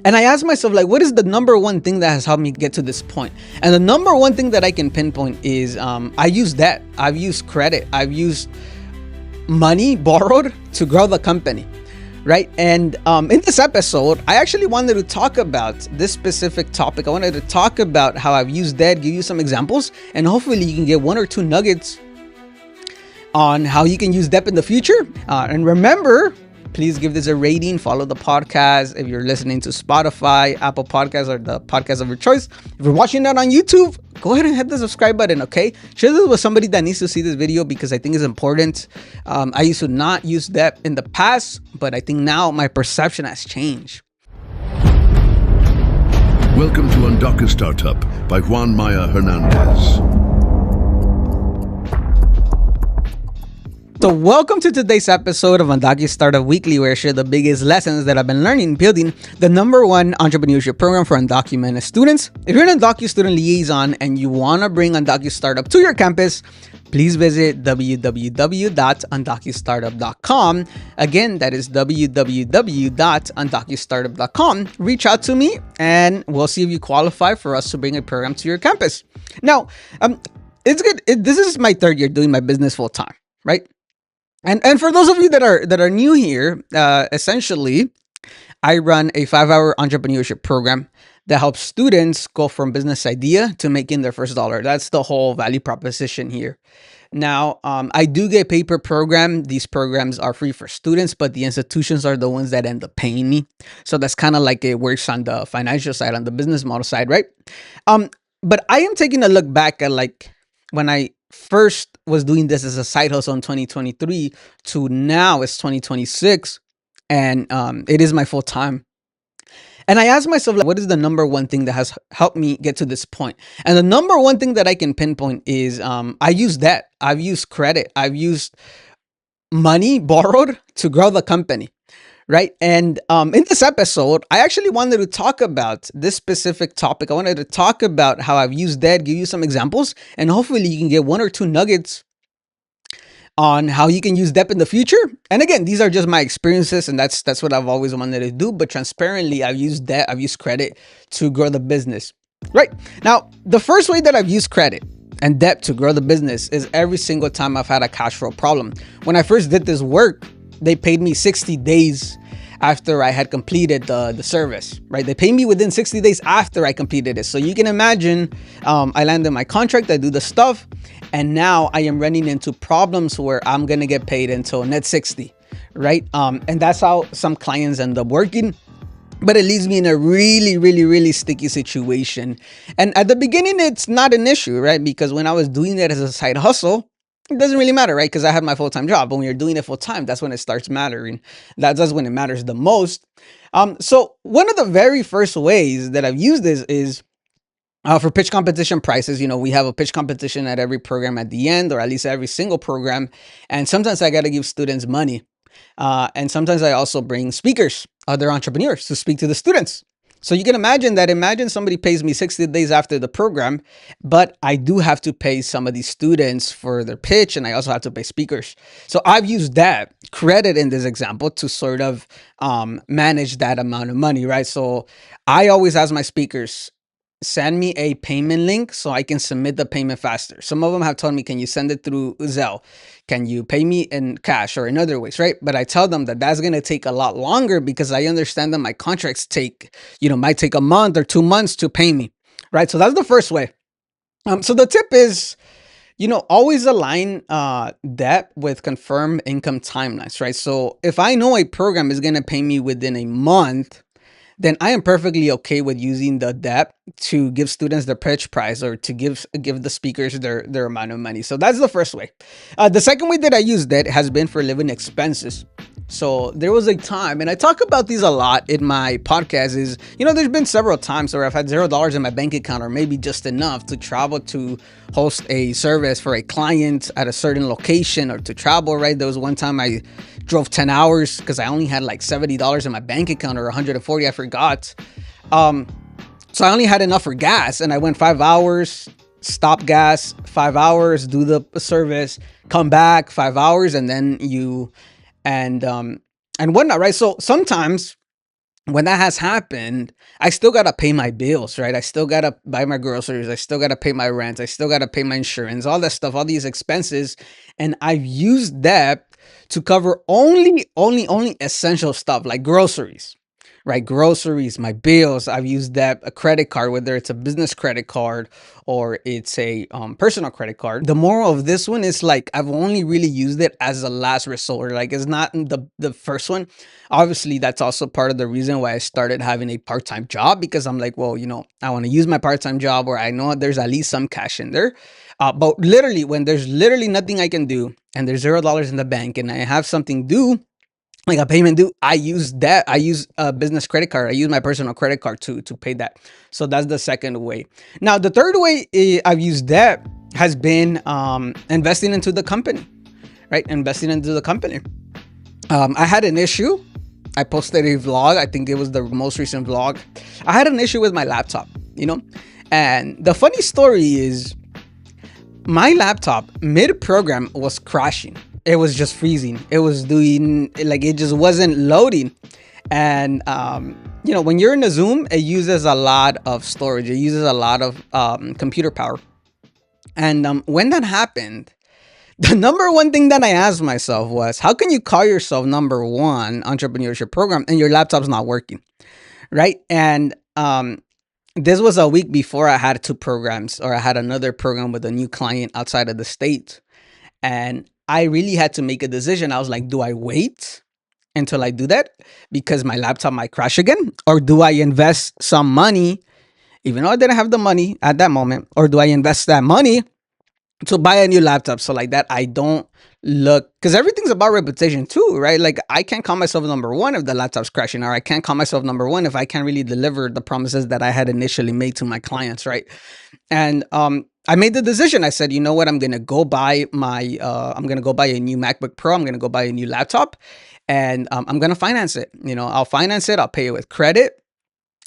And I asked myself, like, what is the number one thing that has helped me get to this point? And the number one thing that I can pinpoint is I use debt. I've used credit. I've used money borrowed to grow the company, right? And in this episode, I actually wanted to talk about this specific topic. I wanted to talk about how I've used debt, give you some examples, and hopefully you can get one or two nuggets on how you can use debt in the future. And remember, please give this a rating, follow the podcast. If you're listening to Spotify, Apple Podcasts, or the podcast of your choice. If you're watching that on YouTube, go ahead and hit the subscribe button, okay? Share this with somebody that needs to see this video because I think it's important. I used to not use debt in the past, but I think now my perception has changed. Welcome to UndocuStartup by Juan Maya Hernandez. So welcome to today's episode of UndocuStartup Weekly, where I share the biggest lessons that I've been learning building the #1 entrepreneurship program for undocumented students. If you're an Undocu student liaison and you want to bring UndocuStartup to your campus, please visit www.undocustartup.com. Again, that is www.undocustartup.com. Reach out to me and we'll see if you qualify for us to bring a program to your campus. Now, it's good. This is my third year doing my business full time, right? And for those of you that are new here, essentially, I run a 5-hour entrepreneurship program that helps students go from business idea to making their first dollar. That's the whole value proposition here. Now, I do get paid per program. These programs are free for students, but the institutions are the ones that end up paying me. So that's kind of like it works on the financial side, on the business model side, right? But I am taking a look back at like when I first was doing this as a side hustle in 2023 to now it's 2026 and it is my full time. And I asked myself, like, what is the number one thing that has helped me get to this point? And the number one thing that I can pinpoint is I use debt. I've used credit. I've used money borrowed to grow the company. Right. And in this episode, I actually wanted to talk about this specific topic. I wanted to talk about how I've used debt, give you some examples, and hopefully you can get one or two nuggets on how you can use debt in the future. And again, these are just my experiences, and that's what I've always wanted to do. But transparently, I've used debt, I've used credit to grow the business. Right. Now, the first way that I've used credit and debt to grow the business is every single time I've had a cash flow problem. When I first did this work, they paid me 60 days after I had completed the service, right? They paid me within 60 days after I completed it. So you can imagine, I landed my contract, I do the stuff, and now I am running into problems where I'm gonna get paid until net 60, right? And that's how some clients end up working. But it leaves me in a really, really, really sticky situation. And at the beginning, it's not an issue, right? Because when I was doing that as a side hustle, it doesn't really matter, right? Because I have my full-time job. But when you're doing it full-time, that's when it starts mattering. That's when it matters the most. So one of the very first ways that I've used this is for pitch competition prices. You know, we have a pitch competition at every program at the end, or at least every single program. And sometimes I got to give students money. And sometimes I also bring speakers, other entrepreneurs, to speak to the students. So you can imagine somebody pays me 60 days after the program, but I do have to pay some of these students for their pitch, and I also have to pay speakers. So I've used that credit in this example to sort of manage that amount of money, right? So I always ask my speakers, send me a payment link so I can submit the payment faster. Some of them have told me, can you send it through Zelle? Can you pay me in cash or in other ways, right? But I tell them that that's going to take a lot longer because I understand that my contracts might take a month or 2 months to pay me, right? So that's the first way. So the tip is, always align debt with confirmed income timelines, right? So if I know a program is going to pay me within a month, then I am perfectly okay with using the debt to give students their pitch price or to give the speakers their amount of money. So that's the first way. The second way that I use debt has been for living expenses. So there was a time, and I talk about these a lot in my podcast, is, there's been several times where I've had $0 in my bank account, or maybe just enough to travel to host a service for a client at a certain location, or to travel, right? There was one time I drove 10 hours because I only had like $70 in my bank account, or 140, I forgot. So I only had enough for gas, and I went 5 hours, stop gas, 5 hours, do the service, come back 5 hours, and then and whatnot, right? So sometimes when that has happened, I still gotta pay my bills, right? I still gotta buy my groceries. I still gotta pay my rent. I still gotta pay my insurance, all that stuff, all these expenses. And I've used that to cover only essential stuff like groceries, right? Groceries, my bills. I've used that a credit card, whether it's a business credit card or it's a personal credit card. The moral of this one is like I've only really used it as a last resort. Like it's not the first one. Obviously, that's also part of the reason why I started having a part time job, because I'm like, well, I want to use my part time job where I know there's at least some cash in there. But literally, when there's literally nothing I can do and there's $0 in the bank and I have something due, like a payment due, I use that. I use a business credit card. I use my personal credit card to pay that. So that's the second way. Now, the third way I've used debt has been investing into the company, right? Investing into the company. I had an issue. I posted a vlog. I think it was the most recent vlog. I had an issue with my laptop, and the funny story is my laptop mid program was crashing. It was just freezing. It was doing like it just wasn't loading. And when you're in a Zoom, it uses a lot of storage. It uses a lot of computer power. And when that happened, the number one thing that I asked myself was, how can you call yourself number one entrepreneurship program and your laptop's not working, right? And this was a week before I had two programs, or I had another program with a new client outside of the state. And I really had to make a decision. I was like, do I wait until I do that because my laptop might crash again? Or do I invest some money, even though I didn't have the money at that moment? Or do I invest that money to buy a new laptop, so like that I don't look, because everything's about reputation too, right? Like I can't call myself number one if the laptop's crashing, or I can't call myself number one if I can't really deliver the promises that I had initially made to my clients, right? And I made the decision. I said, you know what, I'm gonna go buy a new MacBook Pro. I'm gonna go buy a new laptop, and I'm gonna finance it. I'll finance it. I'll pay it with credit.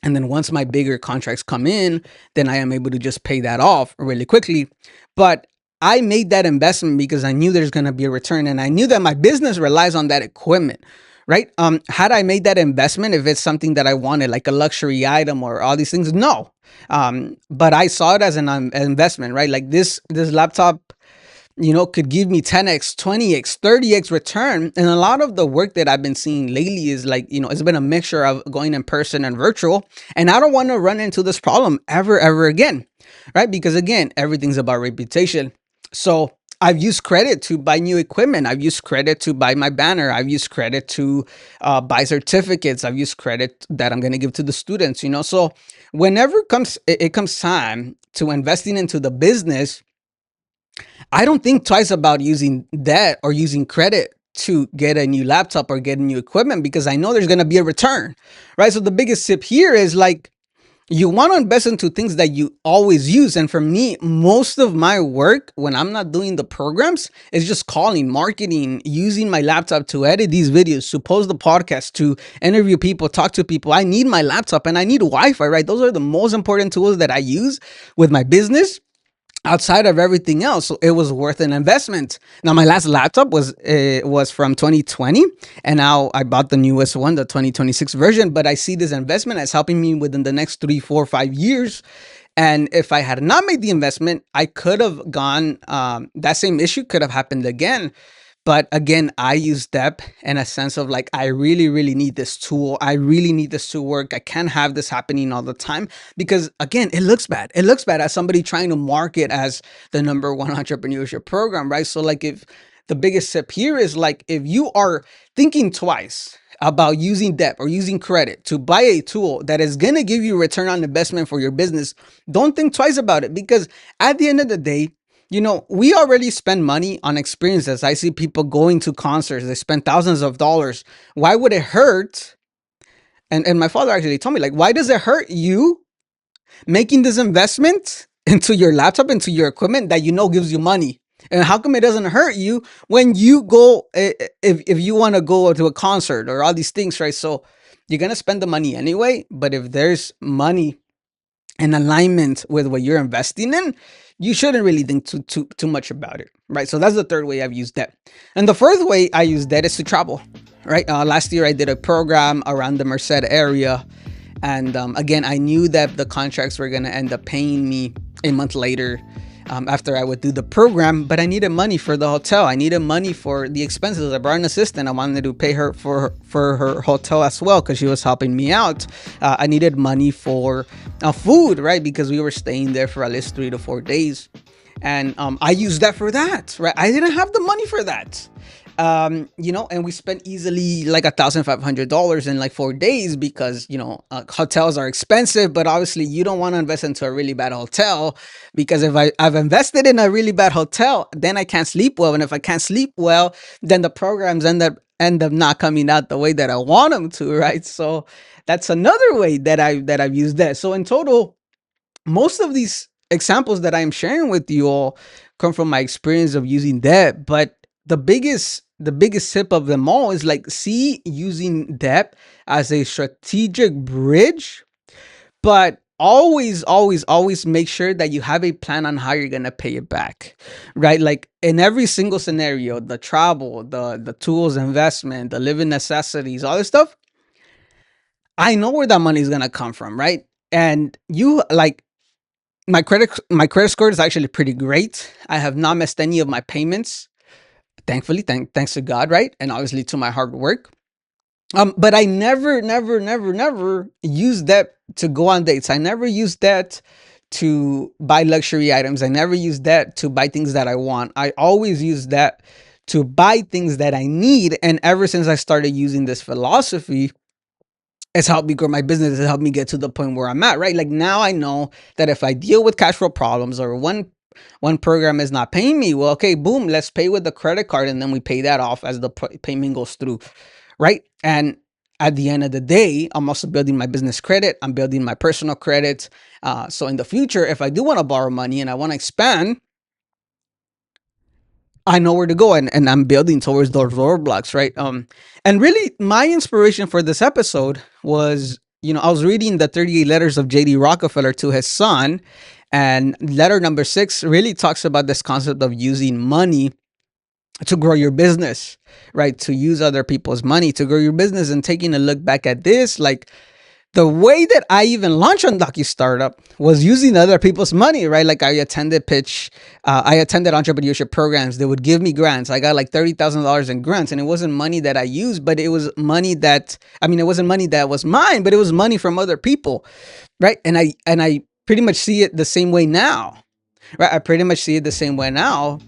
And then once my bigger contracts come in, then I am able to just pay that off really quickly. But I made that investment because I knew there's going to be a return, and I knew that my business relies on that equipment, right? Had I made that investment, if it's something that I wanted, like a luxury item or all these things, no. But I saw it as an investment, right? Like this laptop, could give me 10x, 20x, 30x return. And a lot of the work that I've been seeing lately is like, it's been a mixture of going in person and virtual. And I don't want to run into this problem ever again, right? Because again, everything's about reputation. So I've used credit to buy new equipment. I've used credit to buy my banner. I've used credit to buy certificates. I've used credit that I'm going to give to the students, So whenever it comes time to investing into the business, I don't think twice about using debt or using credit to get a new laptop or get new equipment, because I know there's going to be a return, right? So the biggest tip here is like, you want to invest into things that you always use. And for me, most of my work when I'm not doing the programs is just calling, marketing, using my laptop to edit these videos, to post the podcast, to interview people, talk to people. I need my laptop and I need Wi-Fi, right? Those are the most important tools that I use with my business outside of everything else. So it was worth an investment. Now my last laptop was from 2020, and now I bought the newest one, the 2026 version. But I see this investment as helping me within the next 3, 4, 5 years. And if I had not made the investment, I could have gone, that same issue could have happened again. But again, I use DEP in a sense of like, I really, really need this tool. I really need this to work. I can't have this happening all the time, because again, it looks bad. It looks bad as somebody trying to market as the number one entrepreneurship program, right? So like, if the biggest tip here is like, if you are thinking twice about using debt or using credit to buy a tool that is going to give you return on investment for your business, don't think twice about it, because at the end of the day, we already spend money on experiences. I see people going to concerts. They spend thousands of dollars. Why would it hurt? And my father actually told me, like, why does it hurt you making this investment into your laptop, into your equipment that gives you money? And how come it doesn't hurt you when you go, if you want to go to a concert or all these things, right? So you're going to spend the money anyway. But if there's money in alignment with what you're investing in, you shouldn't really think too much about it, right? So that's the third way I've used debt. And the fourth way I use debt is to travel, right? Last year I did a program around the Merced area, and again, I knew that the contracts were gonna end up paying me a month later, after I would do the program. But I needed money for the hotel. I needed money for the expenses. I brought an assistant. I wanted to pay her for her hotel as well because she was helping me out. I needed money for food, right? Because we were staying there for at least 3 to 4 days, and I used that for that, right? I didn't have the money for that. And we spent easily like $1,500 in like 4 days because hotels are expensive, but obviously you don't want to invest into a really bad hotel, because if I've invested in a really bad hotel, then I can't sleep well, and if I can't sleep well, then the programs end up not coming out the way that I want them to, right? So that's another way that I've used that. So in total, most of these examples that I'm sharing with you all come from my experience of using debt. But the biggest tip of them all is like, see using debt as a strategic bridge, but always make sure that you have a plan on how you're gonna pay it back, right? Like in every single scenario, the travel, the tools, investment, the living necessities, all this stuff, I know where that money is gonna come from, right? And you like my credit score is actually pretty great. I have not missed any of my payments, thankfully, thanks to God, right? And obviously to my hard work. But I never use that to go on dates. I never use that to buy luxury items. I never use that to buy things that I want. I always use that to buy things that I need. And ever since I started using this philosophy, it's helped me grow my business. It's helped me get to the point where I'm at, right? Like now I know that if I deal with cash flow problems, or one program is not paying me, well, okay, boom, let's pay with the credit card, and then we pay that off as the payment goes through, right? And at the end of the day, I'm also building my business credit. I'm building my personal credit. So in the future, if I do want to borrow money and I want to expand, I know where to go, and I'm building towards those roadblocks, right? And really my inspiration for this episode was, I was reading the 38 letters of JD Rockefeller to his son, and letter number 6 really talks about this concept of using money to grow your business, right? To use other people's money to grow your business. And taking a look back at this, like the way that I even launched on DocuStartup was using other people's money, right? Like I attended entrepreneurship programs. They would give me grants. I got like $30,000 in grants, and it wasn't money that I used, but it was money it wasn't money that was mine, but it was money from other people, right? And I pretty much see it the same way now, right? I pretty much see it the same way now.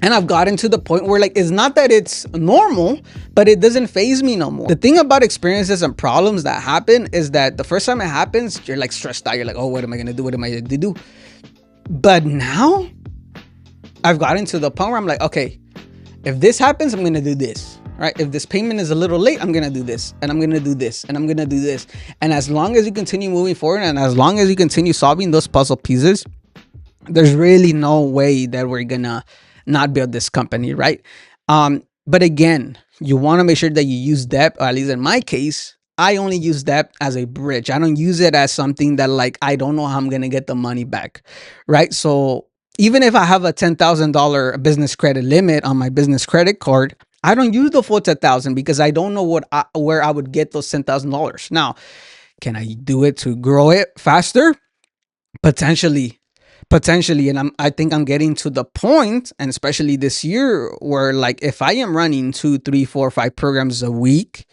And I've gotten to the point where, like, it's not that it's normal, but it doesn't phase me no more. The thing about experiences and problems that happen is that the first time it happens, you're like stressed out. You're like, oh, what am I going to do? What am I going to do? But now I've gotten to the point where I'm like, okay, if this happens, I'm going to do this, right? If this payment is a little late, I'm going to do this, and I'm going to do this, and I'm going to do this. And as long as you continue moving forward, and as long as you continue solving those puzzle pieces, there's really no way that we're gonna not build this company, right? But again, you want to make sure that you use debt, or at least in my case, I only use debt as a bridge. I don't use it as something that, like, I don't know how I'm gonna get the money back, right? So even if I have a $10,000 business credit limit on my business credit card, I don't use the full 10,000 because I don't know where I would get those $10,000. Now, can I do it to grow it faster? Potentially. And I think I'm getting to the point, and especially this year, where, like, if I am running 2 3 4 5 programs a week,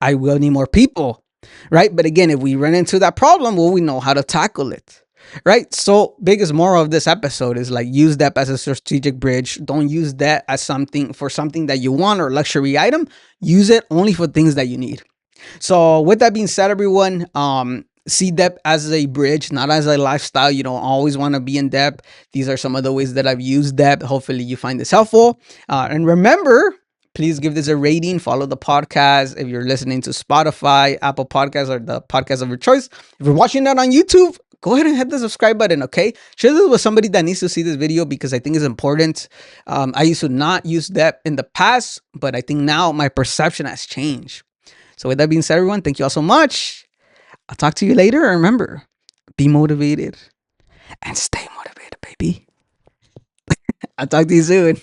I will need more people, right? But again, if we run into that problem, well, we know how to tackle it, right? So biggest moral of this episode is, like, use that as a strategic bridge. Don't use that as something that you want, or luxury item. Use it only for things that you need. So with that being said, everyone, see debt as a bridge, not as a lifestyle. You don't always want to be in debt. These are some of the ways that I've used debt. Hopefully you find this helpful. And remember, please give this a rating. Follow the podcast. If you're listening to Spotify, Apple Podcasts, or the podcast of your choice. If you're watching that on YouTube, go ahead and hit the subscribe button, okay? Share this with somebody that needs to see this video, because I think it's important. I used to not use debt in the past, but I think now my perception has changed. So with that being said, everyone, thank you all so much. I'll talk to you later. Remember, be motivated and stay motivated, baby. I'll talk to you soon.